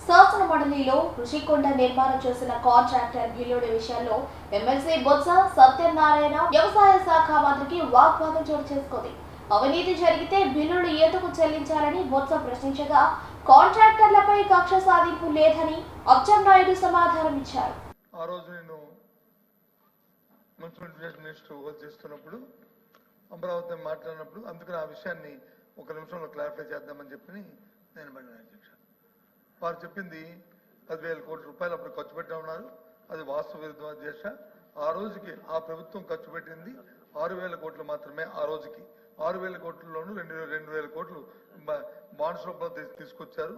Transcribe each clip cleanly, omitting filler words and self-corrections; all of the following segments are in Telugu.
శాసన మండలిలో రుషికొండ నిర్మాణం చేసిన కాంట్రాక్టర్ బిల్లుడి విషయంలో ఎమ్మెల్సీ బొత్స సత్యనారాయణ వ్యవసాయ శాఖ మంత్రికి వాగ్వాదం చోటు చేసుకుంది. అవినీతి జరిగితే బిల్లులు ఎందుకు చెల్లించాలని బొత్స ప్రశ్నించగా కాంట్రాక్టర్లపై కక్ష సాధింపు లేదని అచ్చెన్నాయుడు సమాధానం ఇచ్చారు. ఆ రోజు నేను మున్సిపల్ మినిస్టర్ హోల్డ్ చేస్తున్నప్పుడు అమరావతి మాట్లాడినప్పుడు అందుకని ఆ విషయాన్ని ఒక నిమిషంలో క్లారిఫై చేద్దామని చెప్పి నేను అడిగాను అధ్యక్ష. వారు చెప్పింది 10,000 కోట్ల రూపాయలు అప్పుడు ఖర్చు పెట్టామన్నారు. అది వాస్తవ విరుద్ధం అధ్యక్ష. ఆ రోజుకి ఆ ప్రభుత్వం ఖర్చు పెట్టింది 6,000 కోట్లు మాత్రమే. ఆ రోజుకి 6,000 కోట్లలోనూ 2,000 కోట్లు బాండ్స్ రూపంలో తీసుకొచ్చారు.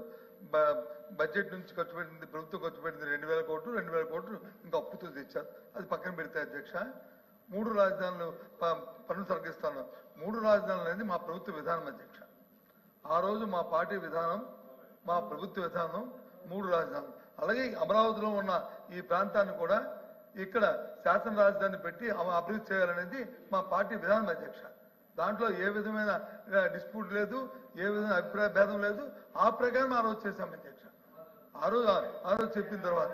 బడ్జెట్ నుంచి ఖర్చు పెట్టింది, ప్రభుత్వం ఖర్చు పెట్టింది 2,000 కోట్లు, 2,000 కోట్లు ఇంకా అప్పుతో తెచ్చారు. అది పక్కన పెడితే అధ్యక్ష, 3 రాజధానులు పన్ను తొలగిస్తాను. 3 రాజధానులు అనేది మా ప్రభుత్వ విధానం అధ్యక్ష. ఆ రోజు మా పార్టీ విధానం, మా ప్రభుత్వ విధానం 3 రాజధానులు. అలాగే అమరావతిలో ఉన్న ఈ ప్రాంతాన్ని కూడా ఇక్కడ శాసన రాజధాని పెట్టి అభివృద్ధి చేయాలనేది మా పార్టీ విధానం అధ్యక్ష. దాంట్లో ఏ విధమైన డిస్ప్యూట్ లేదు, ఏ విధమైన అభిప్రాయ భేదం లేదు. ఆ ప్రకారం ఆ రోజు చేశాం అధ్యక్ష. ఆ రోజు చెప్పిన తర్వాత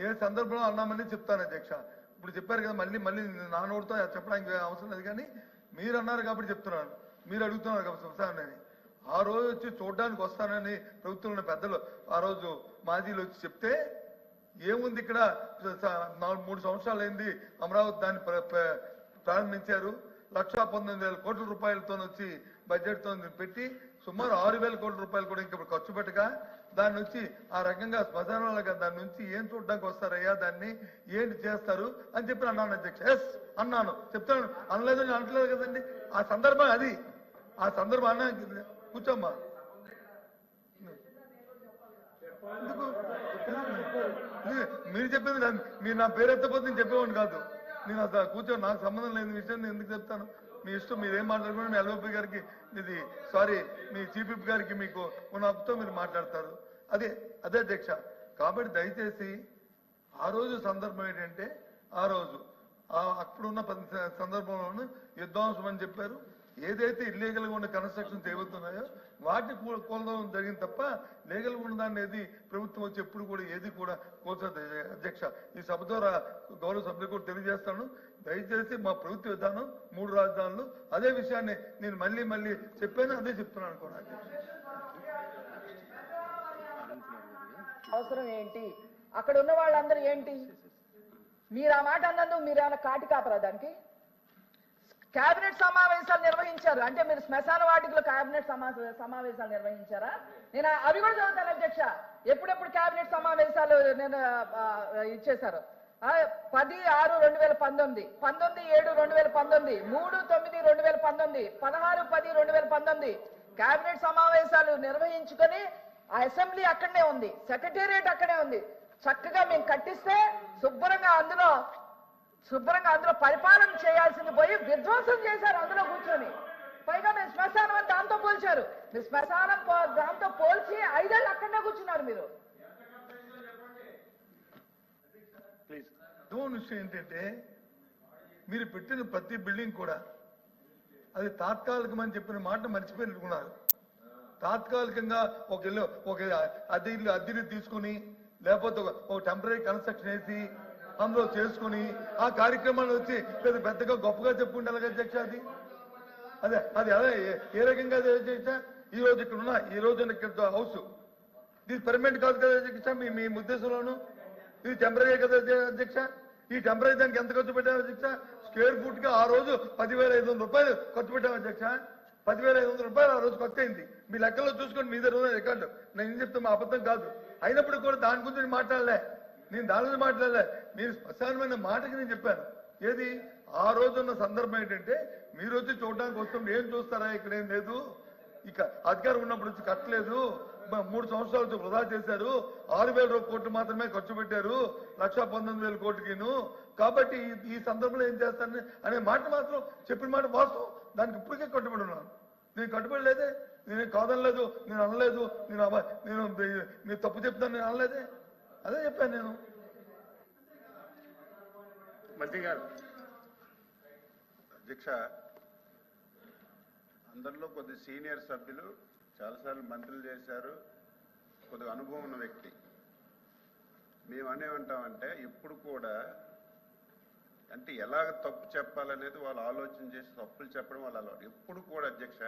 ఏ సందర్భంలో అన్నామని చెప్తాను అధ్యక్ష. ఇప్పుడు చెప్పారు కదా, మళ్ళీ నా నోటితో చెప్పడానికి అవసరం లేదు. కానీ మీరు అన్నారు కాబట్టి చెప్తున్నాను, మీరు అడుగుతున్నారు కాబట్టి చెప్తానని. ఆ రోజు వచ్చి చూడడానికి వస్తానని ప్రభుత్వంలో పెద్దలు ఆ రోజు మాజీలు వచ్చి చెప్తే ఏముంది, ఇక్కడ 3 సంవత్సరాలు అయింది అమరావతి దాన్ని ప్రారంభించారు. 1,19,000 కోట్ల రూపాయలతో వచ్చి బడ్జెట్తో పెట్టి సుమారు 6,000 కోట్ల రూపాయలు కూడా ఇంకా ఖర్చు పెట్టగా దాని నుంచి ఆ రకంగా శ్మశానాలుగా దాని నుంచి ఏం చూడడానికి వస్తారయ్యా, దాన్ని ఏంటి చేస్తారు అని చెప్పి అన్నాను అధ్యక్ష. ఎస్ అన్నాను, చెప్తాను, అనలేదు అనట్లేదు కదండి. ఆ సందర్భం అది, ఆ సందర్భం అన్నా. కూర్చోమ్మా, మీరు చెప్పింది మీరు నా పేరు ఎత్తపోతే నేను చెప్పేవాడిని కాదు. నేను అసలు కూర్చొని నాకు సంబంధం లేని విషయం నేను ఎందుకు చెప్తాను? మీ ఇష్టం, మీరేం మాట్లాడుకున్నా మీ ఎల్ఓపీ గారికి ఇది మీ చీఫ్ విప్ గారికి మీకు ఉన్న హక్కుతో మీరు మాట్లాడతారు. అదే అధ్యక్ష. కాబట్టి దయచేసి ఆ రోజు సందర్భం ఏంటంటే, ఆ రోజు అప్పుడున్న సందర్భంలోనూ విధ్వంసం అని చెప్పారు. ఏదైతే ఇల్లీగల్గా ఉన్న కన్స్ట్రక్షన్స్ ఏవవుతున్నాయో వాటిని కూలడం జరిగింది తప్ప లీగల్గా ఉన్నదాన్ని ఏది ప్రభుత్వం వచ్చి ఎప్పుడు కూడా ఏది కూడా కోల్చదు అధ్యక్ష. ఈ సభ ద్వారా గౌరవ సభ్యులు కూడా తెలియజేస్తాను, దయచేసి మా ప్రభుత్వ విధానం 3 రాజధానులు. అదే విషయాన్ని నేను మళ్ళీ చెప్పాను, అదే చెప్తున్నాను కూడా అధ్యక్ష. అవసరం ఏంటి, అక్కడ ఉన్న వాళ్ళందరూ ఏంటి, మీరు ఆ మాట అన్నందుకు మీరు ఏమైనా కాటి కాపరా? దానికి కేబినెట్ సమావేశాలు నిర్వహించారు అంటే మీరు శ్మశాన వాటికలో కేబినెట్ సమావేశాలు నిర్వహించారా? నేను అవి కూడా చదువుతాను అధ్యక్ష. ఎప్పుడెప్పుడు కేబినెట్ సమావేశాలు నేను ఇచ్చేశారు? 10/6/2019, 19/7/2019, 3/9/2019, 16/10/2019 కేబినెట్ సమావేశాలు నిర్వహించుకొని ఆ అసెంబ్లీ అక్కడనే ఉంది, సెక్రటేరియట్ అక్కడే ఉంది. చక్కగా మేము కట్టిస్తే శుభ్రంగా అందులో పరిపాలన చేయాల్సింది పోయి విధ్వంసం చేశారు అందులో కూర్చొని. పైగా మీరు శ్మశానం అని దాంతో పోల్చారు. మీరు శ్మశానం దాంతో పోల్చి 5 ఏళ్ళు అక్కడనే కూర్చున్నారు మీరు. విషయం ఏంటంటే, మీరు పెట్టిన ప్రతి బిల్డింగ్ కూడా అది తాత్కాలికమని చెప్పిన మాట మర్చిపోయినట్టుకున్నారు. తాత్కాలికంగా ఒక అద్దెలు తీసుకుని లేకపోతే ఒక టెంపరీ కన్స్ట్రక్షన్ వేసి అందులో చేసుకుని ఆ కార్యక్రమాలు వచ్చి పెద్దగా గొప్పగా చెప్పుకుంటారు అధ్యక్ష. అది అదే ఏ రకంగా అధ్యక్ష. ఈ రోజు ఇక్కడ ఉన్న ఇక్కడ హౌస్ ఇది పర్మనెంట్ కాదు కదా అధ్యక్ష. మీ ఉద్దేశంలోను ఇది టెంపరీ కదా అధ్యక్ష. ఈ టెంపరీ దానికి ఎంత ఖర్చు పెట్టారు అధ్యక్ష? స్క్వేర్ ఫుట్ గా ఆ రోజు 10,500 రూపాయలు ఖర్చు పెట్టాం అధ్యక్ష. 10,500 రూపాయలు ఆ రోజు ఖర్చు అయింది. మీ లెక్కల్లో చూసుకోండి, మీ దగ్గర రికార్డు. నేను ఏం చెప్తే మా అబద్ధం కాదు. అయినప్పుడు కూడా దాని గురించి నేను మాట్లాడలే, మీరు శ్మశానమైన మాటకి నేను చెప్పాను. ఏది ఆ రోజున్న సందర్భం ఏంటంటే, మీరు వచ్చి చూడడానికి వస్తుంటే ఏం చూస్తారా, ఇక్కడ ఏం లేదు, ఇక అధికారం ఉన్నప్పుడు వచ్చి కట్టలేదు, 3 సంవత్సరాలు వృధా చేశారు, 6,000 కోట్లు మాత్రమే ఖర్చు పెట్టారు 1,19,000 కోట్లకిను. కాబట్టి ఈ సందర్భంలో ఏం చేస్తారని అనే మాట మాత్రం చెప్పిన మాట వాస్తవం. దానికి ఇప్పటికే కట్టుబడి ఉన్నాను. నేను కట్టుబడి లేదే, నేను కాదనలేదు, నేను అనలేదు, నేను తప్పు చెప్తాను నేను అనలేదే, అదే చెప్పాను నేను. మంత్రి గారు. అధ్యక్ష, అందరిలో కొద్ది సీనియర్ సభ్యులు, చాలాసార్లు మంత్రులు చేశారు, కొద్దిగా అనుభవం ఉన్న వ్యక్తి. మేము అనేమంటామంటే ఇప్పుడు కూడా అంటే ఎలాగ తప్పు చెప్పాలనేది వాళ్ళు ఆలోచన చేసి తప్పులు చెప్పడం వాళ్ళ అలవాటు. ఎప్పుడు కూడా అధ్యక్ష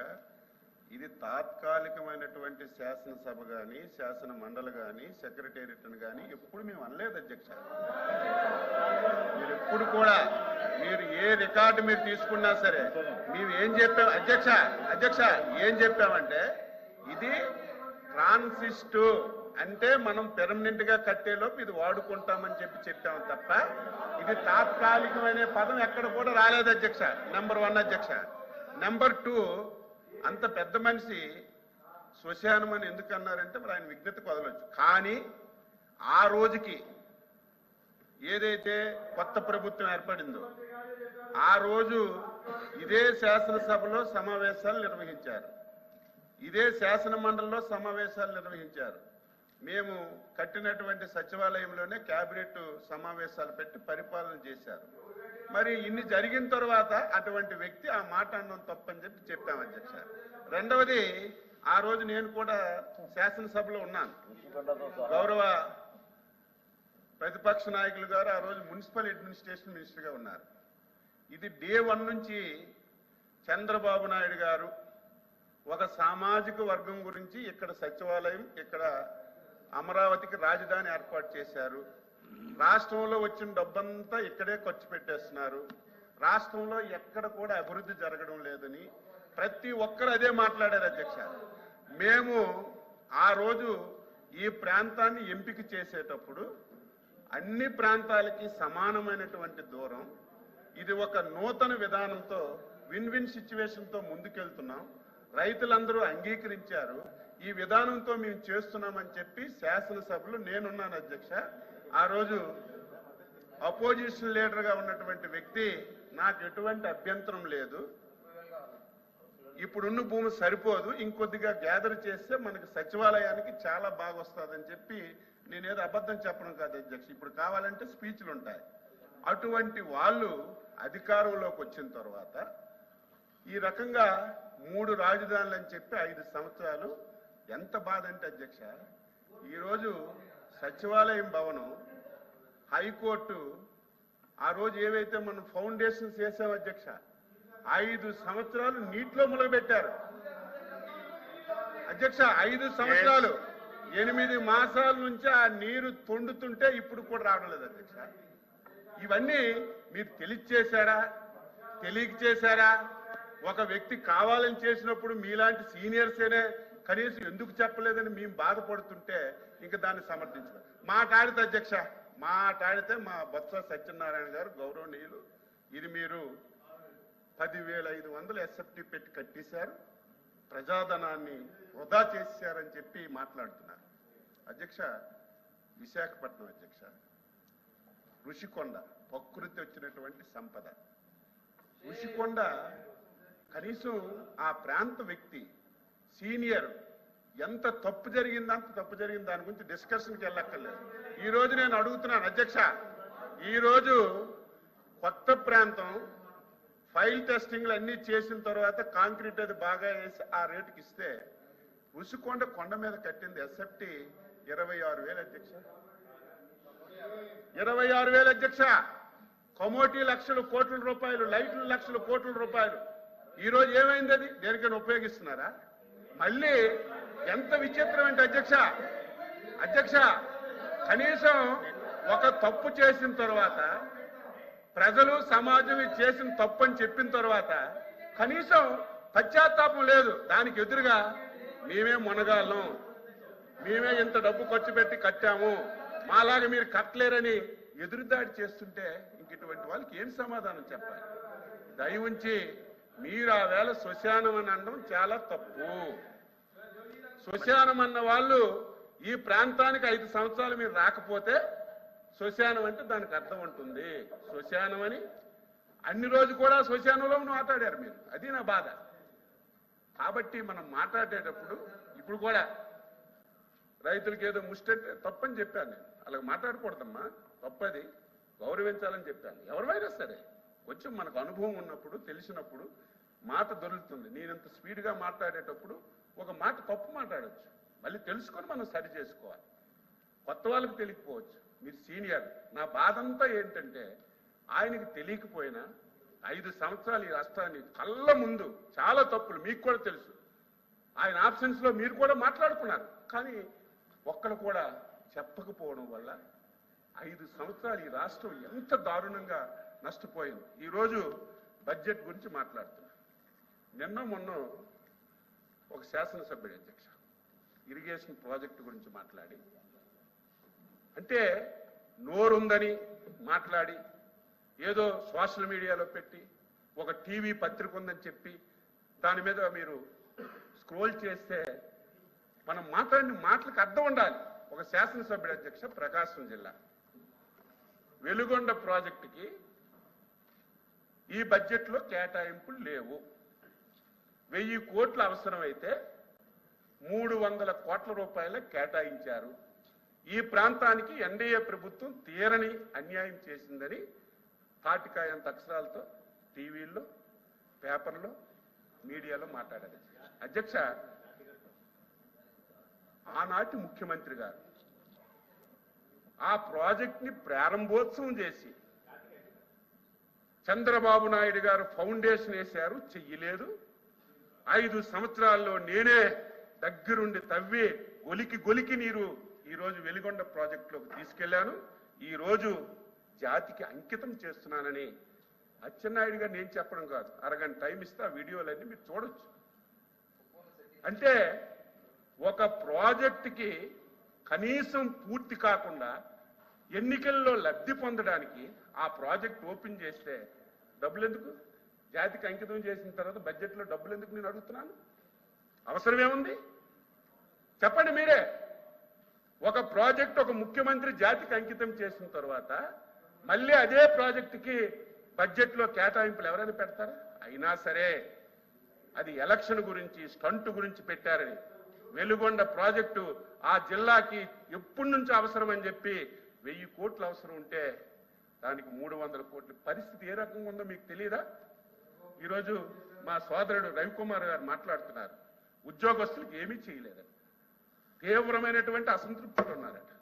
ఇది తాత్కాలికమైనటువంటి శాసనసభ కానీ శాసన మండలి కానీ సెక్రటేరియట్ని కానీ ఎప్పుడు మేము అనలేదు అధ్యక్ష. మీరు ఎప్పుడు కూడా మీరు ఏ రికార్డు మీరు తీసుకున్నా సరే మేము ఏం చెప్పాం అధ్యక్ష ఏం చెప్పామంటే ఇది ట్రాన్సిస్టు అంటే మనం పెర్మనెంట్ గా కట్టేలోపు ఇది వాడుకుంటామని చెప్పాము తప్ప ఇది తాత్కాలికమైన పదం ఎక్కడ కూడా రాలేదు అధ్యక్ష. నెంబర్ 1 అధ్యక్ష. నెంబర్ 2 అంత పెద్ద మనిషి శ్మశానం అని ఎందుకు అన్నారంటే మరి ఆయన విజ్ఞతకు వదలొచ్చు. కానీ ఆ రోజుకి ఏదైతే కొత్త ప్రభుత్వం ఏర్పడిందో ఆ రోజు ఇదే శాసనసభలో సమావేశాలు నిర్వహించారు, ఇదే శాసన మండలిలో సమావేశాలు నిర్వహించారు. మేము కట్టినటువంటి సచివాలయంలోనే కేబినెట్ సమావేశాలు పెట్టి పరిపాలన చేశారు. మరి ఇన్ని జరిగిన తర్వాత అటువంటి వ్యక్తి ఆ మాట అనడం తప్పని చెప్పాము అధ్యక్ష. రెండవది ఆ రోజు నేను కూడా శాసనసభలో ఉన్నాను. గౌరవ ప్రతిపక్ష నాయకులు గారు ఆ రోజు మున్సిపల్ అడ్మినిస్ట్రేషన్ మినిస్టర్గా ఉన్నారు. ఇది డే 1 నుంచి చంద్రబాబు నాయుడు గారు ఒక సామాజిక వర్గం గురించి ఇక్కడ సచివాలయం, ఇక్కడ అమరావతికి రాజధాని ఏర్పాటు చేశారు. రాష్ట్రంలో వచ్చిన డబ్బంతా ఇక్కడే ఖర్చు పెట్టేస్తున్నారు, రాష్ట్రంలో ఎక్కడ కూడా అభివృద్ధి జరగడం లేదని ప్రతి ఒక్కరు అదే మాట్లాడారు అధ్యక్ష. మేము ఆ రోజు ఈ ప్రాంతాన్ని ఎంపిక చేసేటప్పుడు అన్ని ప్రాంతాలకి సమానమైనటువంటి దూరం, ఇది ఒక నూతన విధానంతో విన్ విన్ సిచ్యువేషన్తో ముందుకెళ్తున్నాం, రైతులందరూ అంగీకరించారు, ఈ విధానంతో మేము చేస్తున్నామని చెప్పి శాసనసభలో నేనున్నాను అధ్యక్ష. ఆ రోజు అపోజిషన్ లీడర్గా ఉన్నటువంటి వ్యక్తి నాకు ఎటువంటి అభ్యంతరం లేదు, ఇప్పుడున్న భూమి సరిపోదు, ఇంకొద్దిగా గ్యాదర్ చేస్తే మనకి సచివాలయానికి చాలా బాగా వస్తుందని చెప్పి నేనేదో అబద్ధం చెప్పడం కాదు అధ్యక్ష. ఇప్పుడు కావాలంటే స్పీచ్లు ఉంటాయి. అటువంటి వాళ్ళు అధికారంలోకి వచ్చిన తర్వాత ఈ రకంగా 3 రాజధానులు అని చెప్పి 5 సంవత్సరాలు ఎంత బాధ అంటే అధ్యక్ష, ఈరోజు సచివాలయం భవనం, హైకోర్టు ఆ రోజు ఏవైతే మనం ఫౌండేషన్స్ వేసాం అధ్యక్ష 5 సంవత్సరాలు నీటిలో ములగబెట్టారు అధ్యక్ష. 5 సంవత్సరాలు 8 మాసాల నుంచి ఆ నీరు తొండుతుంటే ఇప్పుడు కూడా రావడం లేదు అధ్యక్ష. ఇవన్నీ మీరు తెలియచేశారా, తెలియక చేశారా? ఒక వ్యక్తి కావాలని చేసినప్పుడు మీలాంటి సీనియర్సేనే కనీసం ఎందుకు చెప్పలేదని మేము బాధపడుతుంటే ఇంకా దాన్ని సమర్థించారు. మాట్లాడితే అధ్యక్ష, మాట్లాడితే మా బొత్స సత్యనారాయణ గారు గౌరవనీయులు ఇది మీరు 10,500 ఎస్ఎఫ్టీ పెట్టి కట్టేశారు, ప్రజాధనాన్ని వృధా చేశారని చెప్పి మాట్లాడుతున్నారు అధ్యక్ష. విశాఖపట్నం అధ్యక్ష, ఋషికొండ ప్రకృతి వచ్చినటువంటి సంపద. ఋషికొండ కనీసం ఆ ప్రాంత వ్యక్తి సీనియర్ ఎంత తప్పు జరిగిందో అంత తప్పు జరిగింది, దాని గురించి డిస్కషన్కి వెళ్ళక్కర్లేదు. ఈ రోజు నేను అడుగుతున్నాను అధ్యక్ష, ఈరోజు కొత్త ప్రాంతం ఫైల్ టెస్టింగ్లు అన్నీ చేసిన తర్వాత కాంక్రీట్ అది బాగా వేసి ఆ రేటుకి ఇస్తే ఋషికొండ కొండ మీద కట్టింది ఎస్ఎఫ్టీ 26,000 అధ్యక్ష. 26,000 అధ్యక్ష. కమోటీ లక్షల కోట్ల రూపాయలు, లైట్లు లక్షల కోట్ల రూపాయలు. ఈరోజు ఏమైంది? అది దేనికైనా ఉపయోగిస్తున్నారా? మళ్ళీ ఎంత విచిత్రం అంటే అధ్యక్ష కనీసం ఒక తప్పు చేసిన తర్వాత ప్రజలు సమాజం చేసిన తప్పు అని చెప్పిన తర్వాత కనీసం పశ్చాత్తాపం లేదు. దానికి ఎదురుగా మేమే మునగాళ్ళం, మేమే ఇంత డబ్బు ఖర్చు పెట్టి కట్టాము, మాలాగా మీరు కట్టలేరని ఎదురుదాడి చేస్తుంటే ఇంక ఇటువంటి వాళ్ళకి ఏం సమాధానం చెప్పాలి? దయ ఉంచి మీరు ఆ వేళ శ్మశానం అని అనడం చాలా తప్పు. శ్మశానం అన్న వాళ్ళు ఈ ప్రాంతానికి 5 సంవత్సరాలు మీరు రాకపోతే శ్మశానం అంటే దానికి అర్థం ఉంటుంది. శ్మశానం అని అన్ని రోజు కూడా శ్మశానంలో మాట్లాడారు మీరు, అది నా బాధ. కాబట్టి మనం మాట్లాడేటప్పుడు ఇప్పుడు కూడా రైతులకి ఏదో ముష్టంటే తప్పని చెప్పాను నేను. అలాగ మాట్లాడకూడదమ్మా, తప్పది, గౌరవించాలని చెప్పాను. ఎవరివైనా సరే కొంచెం మనకు అనుభవం ఉన్నప్పుడు తెలిసినప్పుడు మాట దొరుకుతుంది. నేను ఇంత స్పీడ్గా మాట్లాడేటప్పుడు ఒక మాట తప్పు మాట్లాడచ్చు, మళ్ళీ తెలుసుకొని మనం సరి చేసుకోవాలి. కొత్త వాళ్ళకి తెలియకపోవచ్చు, మీరు సీనియర్. నా బాధ అంతా ఏంటంటే ఆయనకి తెలియకపోయినా 5 సంవత్సరాలు ఈ రాష్ట్రాన్ని కళ్ళ ముందు చాలా తప్పులు మీకు కూడా తెలుసు. ఆయన ఆబ్సెన్స్లో మీరు కూడా మాట్లాడుకున్నారు, కానీ ఒక్కరు కూడా చెప్పకపోవడం వల్ల 5 సంవత్సరాలు ఈ రాష్ట్రం ఎంత దారుణంగా నష్టపోయింది. ఈరోజు బడ్జెట్ గురించి మాట్లాడుతున్నారు. నిన్న మొన్న ఒక శాసనసభ్యుడు అధ్యక్ష ఇరిగేషన్ ప్రాజెక్టు గురించి మాట్లాడి, అంటే నోరుందని మాట్లాడి ఏదో సోషల్ మీడియాలో పెట్టి ఒక టీవీ పత్రిక ఉందని చెప్పి దాని మీద మీరు స్క్రోల్ చేస్తే మనం మాట్లాడిన మాటలకు అర్థం ఉండాలి. ఒక శాసనసభ్యుడు అధ్యక్ష ప్రకాశం జిల్లా వెలుగొండ ప్రాజెక్టుకి ఈ బడ్జెట్లో కేటాయింపులు లేవు. 1000 కోట్లు అవసరమైతే 300 కోట్ల రూపాయలు కేటాయించారు. ఈ ప్రాంతానికి ఎన్డీఏ ప్రభుత్వం తీరని అన్యాయం చేసిందని తాటికాయంత అక్షరాలతో టీవీల్లో, పేపర్లో, మీడియాలో మాట్లాడారు. అధ్యక్ష, ఆనాటి ముఖ్యమంత్రి గారు ఆ ప్రాజెక్ట్ని ప్రారంభోత్సవం చేసి చంద్రబాబు నాయుడు గారు ఫౌండేషన్ వేశారు, చెయ్యలేదు. 5 సంవత్సరాల్లో నేనే దగ్గరుండి తవ్వి గొలికి నీరు ఈరోజు వెలిగొండ ప్రాజెక్టులోకి తీసుకెళ్లాను. ఈరోజు జాతికి అంకితం చేస్తున్నానని అచ్చెన్నాయుడు గారు నేను చెప్పడం కాదు, అరగంట టైం ఇస్తే ఆ వీడియోలన్నీ మీరు చూడొచ్చు. అంటే ఒక ప్రాజెక్టుకి కనీసం పూర్తి కాకుండా ఎన్నికల్లో లబ్ధి పొందడానికి ఆ ప్రాజెక్ట్ ఓపెన్ చేస్తే డబ్బులు ఎందుకు? జాతికి అంకితం చేసిన తర్వాత బడ్జెట్లో డబ్బులు ఎందుకు నేను అడుగుతున్నాను? అవసరమేముంది చెప్పండి మీరే. ఒక ప్రాజెక్ట్ ఒక ముఖ్యమంత్రి జాతికి అంకితం చేసిన తర్వాత మళ్ళీ అదే ప్రాజెక్టుకి బడ్జెట్లో కేటాయింపులు ఎవరైనా పెడతారు? అయినా సరే అది ఎలక్షన్ గురించి, స్టంట్ గురించి పెట్టారని. వెలుగొండ ప్రాజెక్టు ఆ జిల్లాకి ఎప్పటి నుంచి అవసరం అని చెప్పి 1000 కోట్లు అవసరం ఉంటే దానికి 300 కోట్ల పరిస్థితి ఏ రకంగా ఉందో మీకు తెలియదా? ఈరోజు మా సోదరుడు రవికుమార్ గారు మాట్లాడుతున్నారు, ఉద్యోగస్తులకు ఏమీ చేయలేదని తీవ్రమైనటువంటి అసంతృప్తితో ఉన్నారట.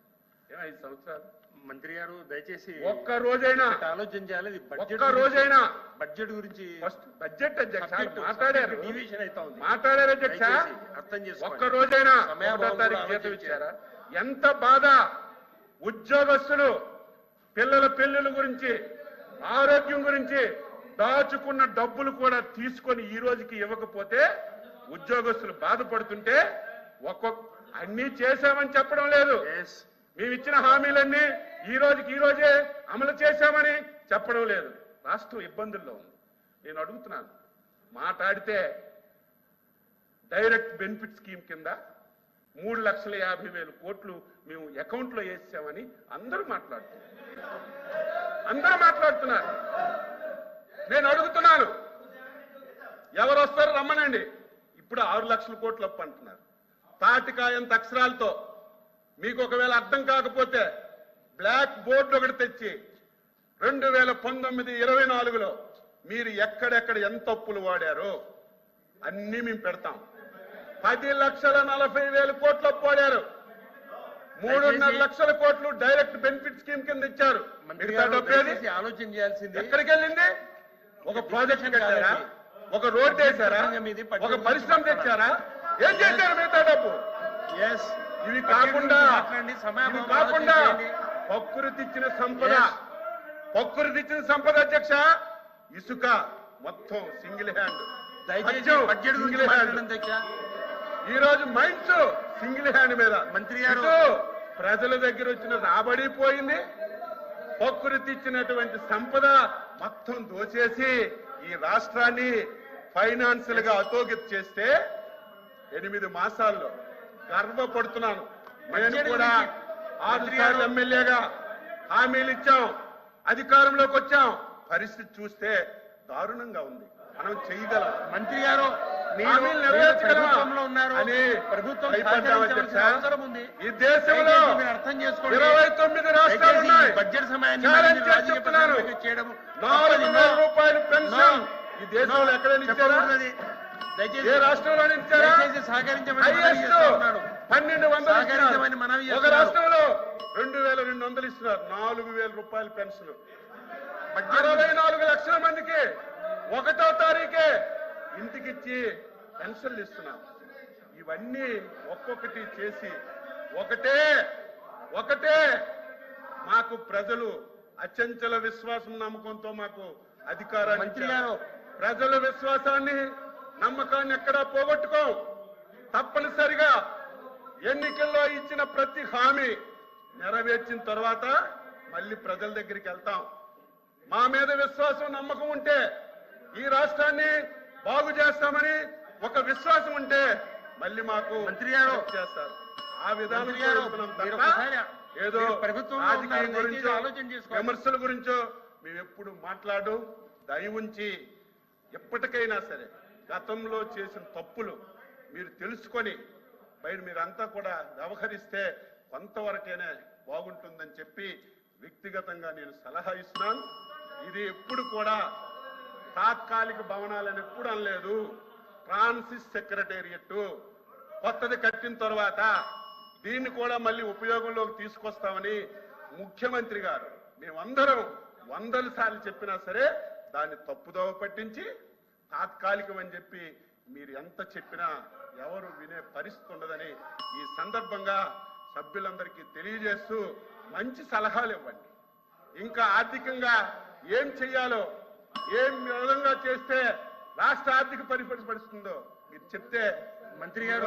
5 సంవత్సరాలు మంత్రి గారు దయచేసి ఒక్క రోజైనా ఆలోచన చేయాలి. ఒక్క రోజైనా బడ్జెట్ గురించి బడ్జెట్ అధ్యక్ష మాట్లాడారు, డివిజన్ అవుతా ఉంది. మాట్లాడారు అధ్యక్ష. అర్థం చేసుకోండి. ఒక్క రోజైనా సమయాభావం 1వ తారీఖు కూడా జీతం ఇచ్చారా? ఎంత బాధ! ఉద్యోగస్తులు పిల్లల పెళ్లిళ్ళ గురించి, ఆరోగ్యం గురించి దాచుకున్న డబ్బులు కూడా తీసుకొని ఈ రోజుకి ఇవ్వకపోతే ఉద్యోగస్తులు బాధపడుతుంటే అన్ని చేశామని చెప్పడం లేదు. మేము ఇచ్చిన హామీలన్నీ ఈ రోజే అమలు చేశామని చెప్పడం లేదు. రాష్ట్రం ఇబ్బందుల్లో ఉంది. నేను అడుగుతున్నాను, మాట్లాడితే డైరెక్ట్ బెనిఫిట్ స్కీమ్ కింద 3,50,000 కోట్లు మేము అకౌంట్లో వేసామని అందరూ మాట్లాడుతున్నారు. నేను అడుగుతున్నాను, ఎవరు వస్తారు రమ్మనండి. ఇప్పుడు 6 లక్షల కోట్లు అప్పు అంటున్నారు. తాటికాయంత అక్షరాలతో మీకు ఒకవేళ అర్థం కాకపోతే బ్లాక్ బోర్డు ఒకటి తెచ్చి 2019-24లో మీరు ఎక్కడెక్కడ ఎంత అప్పులు వాడారో అన్నీ మేము పెడతాం. 10,40,000 కోట్లు అప్పు వాడారు. 3.5 లక్షల కోట్లు డైరెక్ట్ బెనిఫిట్ స్కీమ్ కింద ఇచ్చారు. మిగతా డబ్బు ఆలోచన చేయాల్సింది ఎక్కడికి వెళ్ళింది? ఒక ప్రాజెక్ట్ కట్టారా? ఒక రోడ్డు వేశారా? ఒక పరిశ్రమ తెచ్చారా? ఏం చేశారు మిగతా డబ్బు? ఇవి కాకుండా ప్రకృతి ఇచ్చిన సంపద అధ్యక్ష, ఇసుక మొత్తం సింగిల్ హ్యాండ్. ఈ రోజు మైన్స్ సింగిల్ హ్యాండ్ మీద మంత్రి గారు ప్రజల దగ్గర వచ్చిన రాబడి పోయింది. ప్రకృతి ఇచ్చినటువంటి సంపద మొత్తం దోచేసి ఈ రాష్ట్రాన్ని ఫైనాన్షియల్ గా అతోగతి చేస్తే 8 మాసాల్లో గర్వపడుతున్నాను. నేను కూడా 6 సార్లు ఎమ్మెల్యేగా హామీలు ఇచ్చాం, అధికారంలోకి వచ్చాం. పరిస్థితి చూస్తే దారుణంగా ఉంది. మనం చేయగలం. మంత్రి గారు హామీలు నెరవేర్చగలమా అని ప్రభుత్వం అవసరం ఉంది. ఈ దేశంలో అర్థం చేసుకోండి. 29 రాష్ట్రాలు ఉన్నాయి. బడ్జెట్ సమయాన్ని ఛాలెంజ్ చేసి చెప్తున్నాను. 4,000 రూపాయలు పెన్షన్ ఈ దేశంలో ఎక్కడైనా ఇచ్చారా? చెప్పకూడదు. దయచేసి ఏ రాష్ట్రంలో ఇచ్చారా? దయచేసి సహకరించమని మనవి హైయెస్ట్ చేస్తా ఉన్నాడు. 1200 సహకరించమని మనవి ఇస్తున్నారు. ఒక చేస్తున్నాడు. రాష్ట్రంలో 2200 ఇస్తున్నారు. 4000 రూపాయల పెన్షన్. 64 లక్షల మందికి 1వ తారీఖే ఇంటికిచ్చి పెన్షన్లు ఇస్తున్నాం. ఇవన్నీ ఒక్కొక్కటి చేసి ఒకటే మాకు ప్రజలు అచంచల విశ్వాసం నమ్మకంతో మాకు అధికారాన్ని మంత్రి ఇచ్చారు. గారు. ప్రజల విశ్వాసాన్ని నమ్మకాన్ని ఎక్కడా పోగొట్టుకోం. తప్పనిసరిగా ఎన్నికల్లో ఇచ్చిన ప్రతి హామీ నెరవేర్చిన తర్వాత మళ్ళీ ప్రజల దగ్గరికి వెళ్తాం. మా మీద విశ్వాసం నమ్మకం ఉంటే ఈ రాష్ట్రాన్ని బాగు చేస్తామని ఒక విశ్వాసం ఉంటే మళ్ళీ మాకు మంత్రి గారు. చేస్తారు. ఆ విధానం మంత్రి గారు, చేస్తున్నాం మీరు తప్ప ఒకసారి ఏదో మీరు ప్రభుత్వంలో రాజకీయం ఉన్నారు, గురించో దయచేసి ఆలోచన చేసుకోండి. విమర్శల గురించో మేము ఎప్పుడు మాట్లాడు. దయ ఉంచి ఎప్పటికైనా సరే గతంలో చేసిన తప్పులు మీరు తెలుసుకొని బయట మీరంతా కూడా వ్యవహరిస్తే కొంతవరకైనా బాగుంటుందని చెప్పి వ్యక్తిగతంగా నేను సలహా ఇస్తున్నాను. ఇది ఎప్పుడు కూడా తాత్కాలిక భవనాలని ఎప్పుడు అనలేదు. ట్రాన్సిట్ సెక్రటేరియట్ కొత్తది కట్టిన తర్వాత దీన్ని కూడా మళ్ళీ ఉపయోగంలోకి తీసుకొస్తామని ముఖ్యమంత్రి గారు మేమందరం 100 సార్లు చెప్పినా సరే దాన్ని తప్పుదోవ పట్టించి తాత్కాలికం అని చెప్పి మీరు ఎంత చెప్పినా ఎవరు వినే పరిస్థితి ఉండదని ఈ సందర్భంగా సభ్యులందరికీ తెలియజేస్తూ మంచి సలహాలు ఇవ్వండి. ఇంకా ఆర్థికంగా ఏం చెయ్యాలో, ఏం విధంగా చేస్తే రాష్ట్ర ఆర్థిక పరిపరిస్తుందో మీరు చెప్తే. మంత్రి గారు.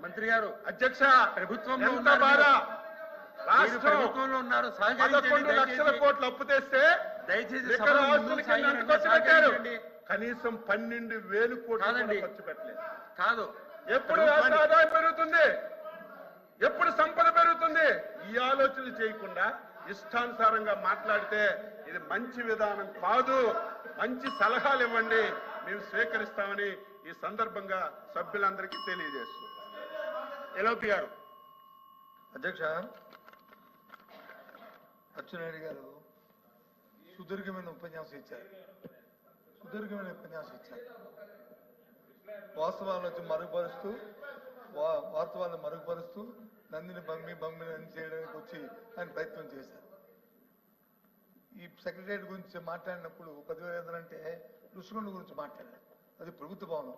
మంత్రి గారు అధ్యక్ష ప్రభుత్వంలో ఎంత ఉన్నారు బాధ. మీరు రాష్ట్రం ప్రభుత్వంలో ఉన్నారు. సహకరించండి 11 లక్షల దయచేసి. కోట్లు అప్పు తెస్తే దయచేసి లిక్కర్ సభను ఆస్తుల ముందుకు కింద ఎంత సాగించండి, ఖర్చు పెట్టారు? సహకరించండి. కనీసం 12,000 కోట్లు కాదండి. కూడా ఖర్చు పెట్టలేదు. కాదు, ఎప్పుడు రాష్ట్ర ఆదాయం పెరుగుతుంది, ఎప్పుడు సంపద పెరుగుతుంది, ఈ ఆలోచనలు చేయకుండా ఇష్టానుసారంగా మాట్లాడితే ఇది మంచి విధానం కాదు. మంచి సలహాలు ఇవ్వండి, మేము స్వీకరిస్తామని ఈ సందర్భంగా సభ్యులందరికీ తెలియజేస్తున్నాం. ఎల్ఓపి గారు. అధ్యక్ష, అచ్చెన్నాయుడు గారు సుదీర్ఘమైన ఉపన్యాసం ఇచ్చారు. వాస్తవాలను మరుగుపరుస్తూ నందిని బమ్మిని చేయడానికి వచ్చి ఆయన ప్రయత్నం చేశారు. ఈ సెక్రటరియట్ గురించి మాట్లాడినప్పుడు 10,000 అంటే రుషికొండ గురించి మాట్లాడారు. అది ప్రభుత్వ భవనం.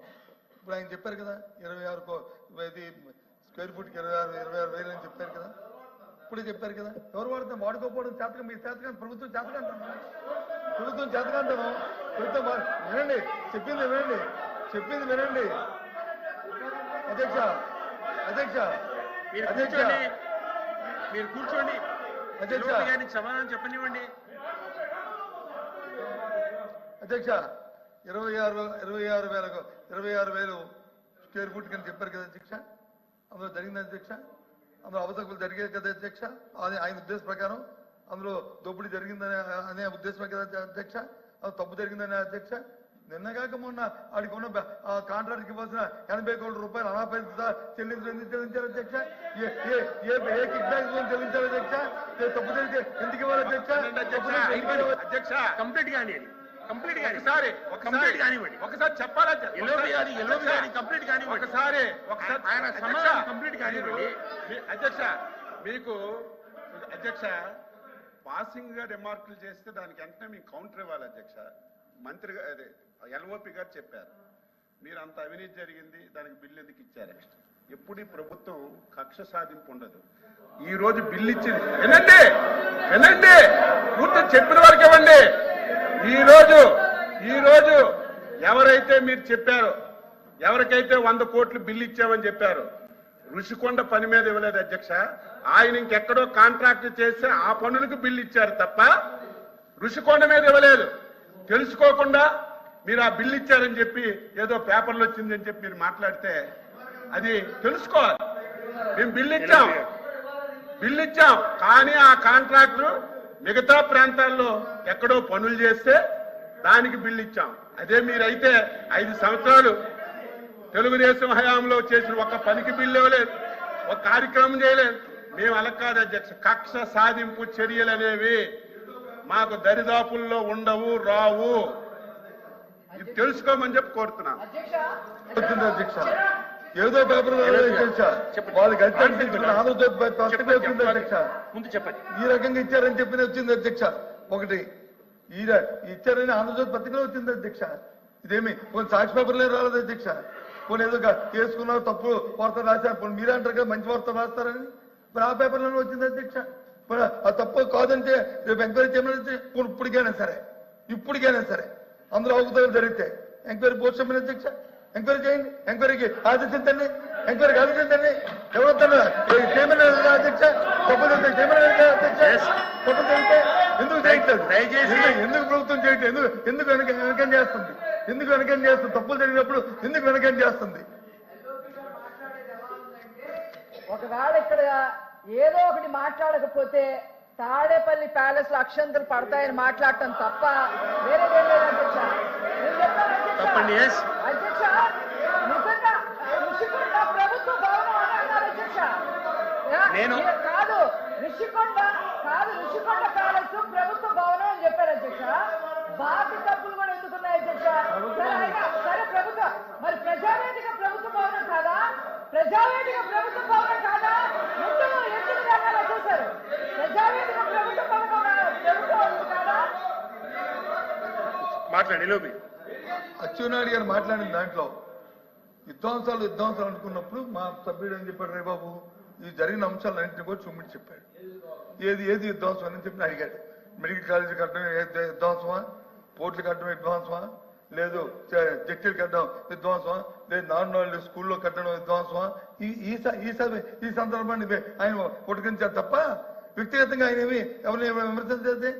ఇప్పుడు ఆయన చెప్పారు కదా 26 స్క్వేర్ ఫుట్కి 26,000 అని చెప్పారు కదా. ఇప్పుడే చెప్పారు కదా. ఎవరు వాడుతాం వాడుకోకపోవడం చేతగా మీ చేతగా ప్రభుత్వం చేతగా అంటాను. ప్రభుత్వం వినండి, చెప్పింది వినండి. అధ్యక్ష మీరు కూర్చోండి. అధ్యక్ష గారికి సమాధానం చెప్పనివ్వండి. అధ్యక్ష 26,000 స్క్వేర్ ఫుట్ కింద చెప్పారు కదా అధ్యక్ష. అందులో జరిగింది అధ్యక్ష, అందులో అవతకులు జరిగేది కదా అధ్యక్ష. అది ఆయన ఉద్దేశం ప్రకారం అందులో దోపిడీ జరిగిందనే అనే ఉద్దేశమే కదా అధ్యక్ష. అది తప్పు జరిగిందనే అధ్యక్ష. నిన్నగాక మొన్న ఆడికి ఉన్న కాంట్రాక్ట్కి ఇవ్వాల్సిన 80 కోట్ల రూపాయలు అనాపరిత చెల్లించారు అధ్యక్ష. ఏ కిక్ బ్యాక్ చెల్లించారు అధ్యక్ష. తప్పు జరిగితే ఎందుకు ఇవ్వాలి అధ్యక్ష? అధ్యక్ష కంప్లీట్ కానీ ఒకసారి చెప్పాలా? ఎల్ఓపి గారి కంప్లీట్ కానివ్వండి. ఆయన సమాధానం కంప్లీట్ కానివ్వండి. అధ్యక్ష పాసింగ్ గా రిమార్కులు చేస్తే దానికి వెంటనే మీకు కౌంటర్ ఇవ్వాలి అధ్యక్ష. మంత్రి అదే ఎల్ఓపి గారు చెప్పారు మీరు అంత అవినీతి జరిగింది, దానికి బిల్లు ఎందుకు ఇచ్చారు? ఎప్పుడు ఈ ప్రభుత్వం కక్ష సాధింపు ఉండదు. ఈ రోజు బిల్లు ఇచ్చింది వినండి పూర్తి చెప్పిన వరకు ఇవ్వండి. ఈ రోజు ఎవరైతే మీరు చెప్పారో, ఎవరికైతే 100 కోట్లు బిల్లు ఇచ్చామని చెప్పారు, రుషికొండ పని మీద ఇవ్వలేదు అధ్యక్ష. ఆయన ఇంకెక్కడో కాంట్రాక్ట్ చేస్తే ఆ పనులకు బిల్లు ఇచ్చారు తప్ప రుషికొండ మీద ఇవ్వలేదు. తెలుసుకోకుండా మీరు ఆ బిల్లు ఇచ్చారని చెప్పి ఏదో పేపర్లు వచ్చిందని చెప్పి మీరు మాట్లాడితే అది తెలుసుకోవాలి. మేము బిల్లు ఇచ్చాం కానీ ఆ కాంట్రాక్టర్ మిగతా ప్రాంతాల్లో ఎక్కడో పనులు చేస్తే దానికి బిల్లు ఇచ్చాం. అదే మీరైతే 5 సంవత్సరాలు తెలుగుదేశం హయాంలో చేసిన ఒక్క పనికి బిల్లు ఇవ్వలేదు, ఒక కార్యక్రమం చేయలేదు. మేము అలా కాదు అధ్యక్ష. కక్ష సాధింపు చర్యలు అనేవి మాకు దరిదాపుల్లో ఉండవు, రావు. ఇది తెలుసుకోమని చెప్పి కోరుతున్నాను. అధ్యక్ష వచ్చింది అధ్యక్ష, ఏదో పేపర్ అధ్యక్ష, వాళ్ళకి అధ్యక్ష ఆంధ్రజ్యోతి పత్రిక వచ్చింది అధ్యక్ష. ముందు చెప్పండి. ఈ రకంగా ఇచ్చారని చెప్పి వచ్చింది అధ్యక్ష. ఒకటి ఇచ్చారని ఆంధ్రజ్యోతి పత్రికలో వచ్చింది అధ్యక్ష. ఇదేమి కొన్ని సాక్షి పేపర్లే రాలేదు అధ్యక్ష. కొన్ని ఏదో చేసుకున్నారు, తప్పు వార్తలు రాశారు. కొన్ని మీరే అంటారు కదా మంచి వార్తలు రాస్తారని, మరి ఆ పేపర్లోనే వచ్చింది అధ్యక్ష. మరి ఆ తప్పు కాదంటే రేపు ఎంక్వైరీ చేయమని ఇప్పటికైనా సరే అందులో అవకతవకలు జరిగితే ఎంక్వైరీ పోస్ట్ చేయమని అధ్యక్ష. ఎంక్వైరీ చేయండి, ఎంక్వైరీకి ఆదేశించండి, ఎంక్వైరీకి ఆదేశించండి. ఎవరొస్తున్నా చేయమని అధ్యక్ష. తప్పు చేయమని అధ్యక్ష. తప్పు జరిగితే ఎందుకు చేయట్లేదు? ఎందుకు ప్రభుత్వం చేయట్లేదు? ఎందుకు వెనకం చేస్తుంది? తప్పులు జరిగినప్పుడు ఎందుకు వెనకం చేస్తుంది? ఒకవేళ ఇక్కడ ఏదో ఒకటి మాట్లాడకపోతే తాడేపల్లి ప్యాలెస్ లో అక్షంతలు పడతాయని మాట్లాడటం తప్ప వేరేదేం లేదు అధ్యక్ష. నేను చెప్తాను అధ్యక్ష. అధ్యక్ష నిజంగా ఋషికొండ ప్రభుత్వ భవనం అని అన్నారు అధ్యక్ష. ఋషికొండ ప్యాలెస్ ప్రభుత్వ భవనం అని చెప్పారు అధ్యక్ష. బాకీ తప్పులు కూడా ఎందుకున్నాయి అధ్యక్ష? సరే ప్రభుత్వం మరి ప్రజావేదిక ప్రభుత్వ భవనం కాదా? ఎందుకు ధర్నాలు వచ్చేసారు? ప్రజావేదిక ప్రభుత్వ భవనం కాదా? మాట్లాడి అచ్చెన్నాయుడు గారు మాట్లాడిన దాంట్లో విధ్వంసాలు అనుకున్నప్పుడు మా సభ్యుడు ఏం చెప్పాడు, రే బాబు ఈ జరిగిన అంశాలన్నింటినీ కూడా చూమిటి చెప్పాడు. ఏది విధ్వంసం అని చెప్పి అడిగాడు. మెడికల్ కాలేజీ కట్టడం విధ్వంసమా, పోర్టులు కట్టడం విధ్వంసమా, లేదు జట్టీలు కట్టడం విధ్వంసమా, లేదు నార్మల్ స్కూల్లో కట్టడం విధ్వంసమా? ఈ సందర్భాన్ని ఆయన ఉటకించారు తప్ప వ్యక్తిగతంగా ఆయన ఏమి ఎవరిని విమర్శించేది?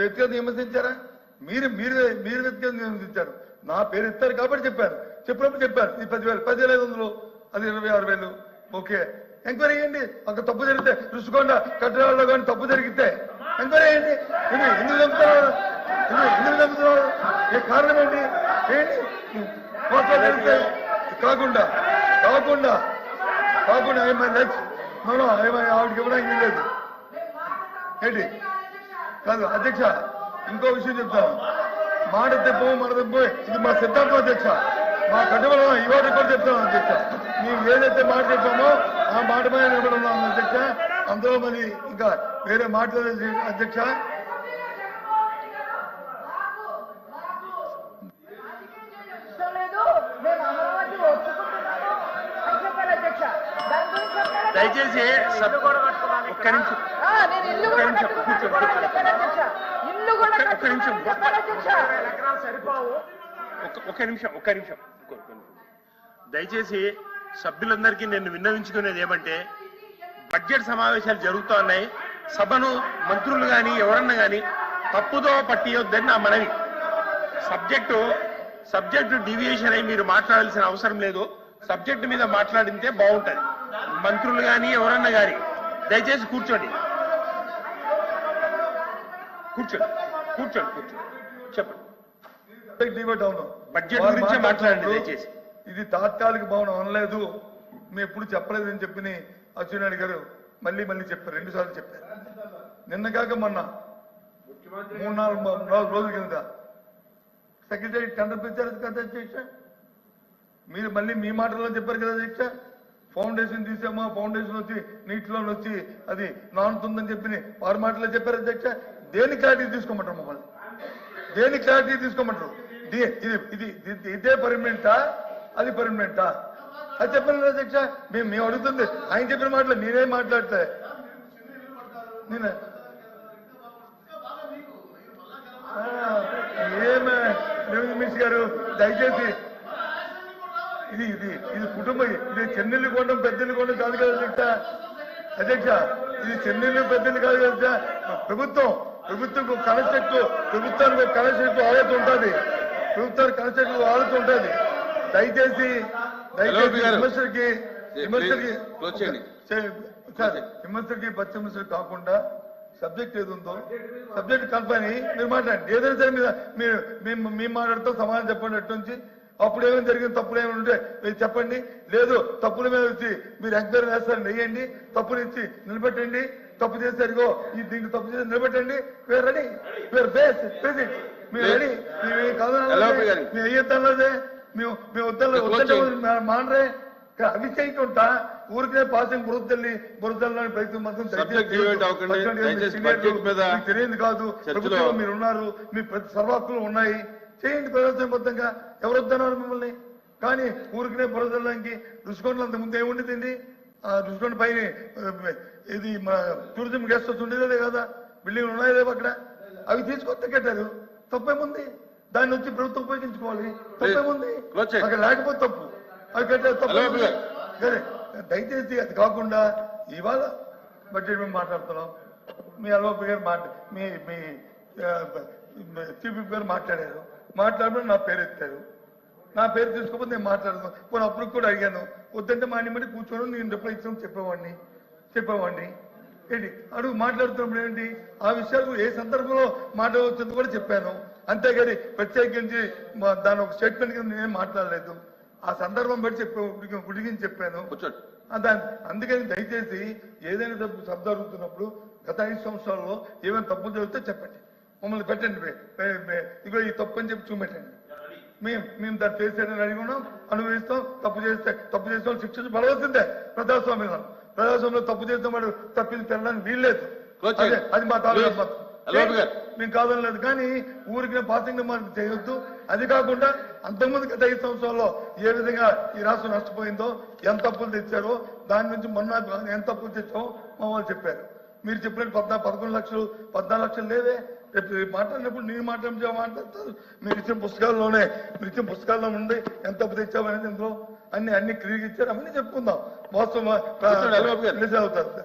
వ్యక్తిగతంగా విమర్శించారా? మీరు వ్యక్తిగతంగా విమర్శించారు. నా పేరు ఇస్తారు కాబట్టి చెప్పినప్పుడు చెప్పారు ఈ 10,500 అది 26,000. ఓకే, ఎంక్వైరీ చేయండి. అక్కడ తప్పు జరిగితే రుషికొండ కట్టడాల్లో కానీ తప్పు జరిగితే ఎంక్వైరీ చేయండి. ఎందుకు చంపుతున్నారు? ఏ కారణం ఏంటి? జరిగితే కాకుండా ఆవిడకి ఇవ్వడానికి లేదు ఏంటి? కాదు అధ్యక్ష, ఇంకో విషయం చెప్తాను. మాట తెప్పు ఇది మా సిద్ధాంతం అధ్యక్ష. మా కట్టుబడి ఇవాళ కూడా చెప్తాను అధ్యక్ష. మేము ఏదైతే మాట చెప్పామో ఆ మాట మీద నిలబడి ఉన్నాము అధ్యక్ష. అందులో మరి ఇంకా వేరే మాట్లాడేది అధ్యక్ష. దయచేసి ఒక్క నిమిషం దయచేసి సభ్యులందరికీ నేను విన్నవించుకునేది ఏమంటే, బడ్జెట్ సమావేశాలు జరుగుతూ ఉన్నాయి. సభను మంత్రులు కానీ ఎవరన్నా కానీ తప్పుదో పట్టియొద్దని నా మనవి. సబ్జెక్టు డివియేషన్ అయి మీరు మాట్లాడాల్సిన అవసరం లేదు. సబ్జెక్టు మీద మాట్లాడితే బాగుంటుంది. మంత్రులు కానీ ఎవరన్నా కానీ దయచేసి కూర్చోండి. చెప్పండి. బడ్జెట్ గురించే మాట్లాడండి దయచేసి. ఇది తాత్కాలిక భవనం అనలేదు, మేము ఎప్పుడు చెప్పలేదని చెప్పి అచ్చెన్నాయుడు గారు మళ్ళీ చెప్పారు. 2 సార్లు చెప్పారు. నిన్న కాక మొన్న 3-4 రోజుల కింద సెక్రటరీ టెండర్ పిలిచారు కదా అధ్యక్ష. మీరు మళ్ళీ మీ మాటల్లో చెప్పారు కదా అధ్యక్ష. ఫౌండేషన్ తీసామా, ఫౌండేషన్ వచ్చి నీటిలోకి వచ్చి అది నానుతుందని చెప్పి వారి మాటలో చెప్పారు అధ్యక్ష. దేని క్లారిటీ తీసుకోమంటారు మమ్మల్ని? దేని క్లారిటీ తీసుకోమంటారు? ఇదే పర్మనెంటా, అది పర్మనెంటా? అది చెప్పండి అధ్యక్ష. మేము అడుగుతుంది ఆయన చెప్పిన మాటలు నేనేం మాట్లాడితే ఏమే మినిస్టర్ గారు దయచేసి ఇది కుటుంబం. ఇది చెన్నెల్లి కొండం పెద్దెల్లి కొండం కాదు కదా అధ్యక్ష. ఇది చెన్నెల్లి పెద్దెల్లి కాదు కదా. ప్రభుత్వం కన్స్ట్రక్ట్ ప్రభుత్వానికి కన్స్ట్రక్ట్ ఆలోచన ఉంటుంది. దయచేసి విమర్శకి పచ్చి విమర్శలు కాకుండా సబ్జెక్ట్ ఏది ఉందో సబ్జెక్ట్ కన్ఫైన్ అయ్యి మీరు మాట్లాడండి. ఏదైనా సరే మీరు మేము మాట్లాడుతూ సమాధానం చెప్పండి. అటు నుంచి అప్పుడు ఏమైనా జరిగింది, తప్పులు ఏమైనా ఉంటే మీరు చెప్పండి. లేదు తప్పుల మీద వచ్చి మీరు ఎంక్వైరీ వేస్తారని వేయండి. తప్పులు ఇచ్చి నిలబెట్టండి. తప్పు చేశారుగో దీనికి తప్పు చేసి నిలబెట్టండి. We're ready, we're vice president. మేము రెడీ మేము ఎల్ఓపి గారు. మేము అయ్యేద్దాంలేదే మేము వద్దంటే మానరే అవి చేయకుండా ఊరికే పాసింగ్ బురదల్లోని ప్రతి మాత్రం తెలియదు కాదు. ప్రభుత్వంలో మీరు ఉన్నారు, మీ ప్రతి సర్వాకులు ఉన్నాయి, చేయండి ప్రజాస్వామ్యబద్ధంగా. ఎవరు వద్దన్నారు మిమ్మల్ని? కానీ ఊరికనే బురదల్లోకి రుషికొండలు అంత ముందు ఏముండింది? ఆ రుషికొండ పైన ఇది మన టూరిజం గెస్ట్ హౌస్ ఉండేదే కదా, బిల్డింగ్లు ఉన్నాయో లేవు అక్కడ, అవి తీసుకొస్తే కట్టారు. తప్పేముంది? దాన్ని వచ్చి ప్రభుత్వం ఉపయోగించుకోవాలి. తప్పేముంది? అక్కడ లేకపోతే తప్పు, అవి కట్టారు తప్పు. సరే, దయచేసి అది కాకుండా ఇవాళ బడ్జెట్ మేము మాట్లాడుతున్నాం. మీ ఎల్ఓపి గారు మీ చీఫ్ విప్ గారు మాట్లాడినప్పుడు నా పేరు ఎత్తారు. నా పేరు తీసుకోకపోతే నేను మాట్లాడను. పోనీ అప్పుడు కూడా అడిగాను, వద్దంటే మా అన్ని కూర్చోను, నేను రిప్లై ఇచ్చాను చెప్పేవాడిని. ఏంటి అడుగు మాట్లాడుతున్నప్పుడు ఏంటి ఆ విషయాలు ఏ సందర్భంలో మాట్లాడవచ్చుందో కూడా చెప్పాను. అంతేగాని ప్రత్యేకించి దాని ఒక స్టేట్మెంట్ కింద నేనేం మాట్లాడలేదు. ఆ సందర్భం బట్టి గుడిగించి చెప్పాను. అందుకని దయచేసి ఏదైనా తప్పు జరుగుతున్నప్పుడు గత 5 సంవత్సరాల్లో ఏమైనా తప్పులు జరిగితే చెప్పండి, మమ్మల్ని పెట్టండి. ఇగో ఈ తప్పు అని చెప్పి చూపెట్టండి. మేము దాన్ని చేసేదని అడిగి ఉన్నాం, అనుభవిస్తాం. తప్పు చేస్తే వాళ్ళు శిక్షించబడవలసిందే. ప్రజాస్వామ్యంలో తప్పు చేస్తే వాడు తప్పింది పెళ్ళడానికి వీల్లేదు. అది మా తాలూకా మేము కాదనలేదు. కానీ ఊరికి పాసింగ్ మనకు చేయొద్దు. అది కాకుండా అంతకుముందు గత 5 సంవత్సరాల్లో ఏ విధంగా ఈ రాష్ట్రం నష్టపోయిందో, ఎంత తప్పులు తెచ్చారో, దాని నుంచి మొన్న ఎంత తప్పులు తెచ్చామో మా వాళ్ళు చెప్పారు. మీరు చెప్పినట్టు 11 లక్షలు 14 లక్షలు లేవే. రేపు మాట్లాడినప్పుడు నేను మాట్లాడతారు. మీరు ఇచ్చిన పుస్తకాల్లో ఉంది ఎంత తప్పు తెచ్చామనేది, ఇందులో అన్ని క్లియర్ ఇచ్చారు. అవన్నీ చెప్పుకుందాం. వాస్తవం అవుతారు.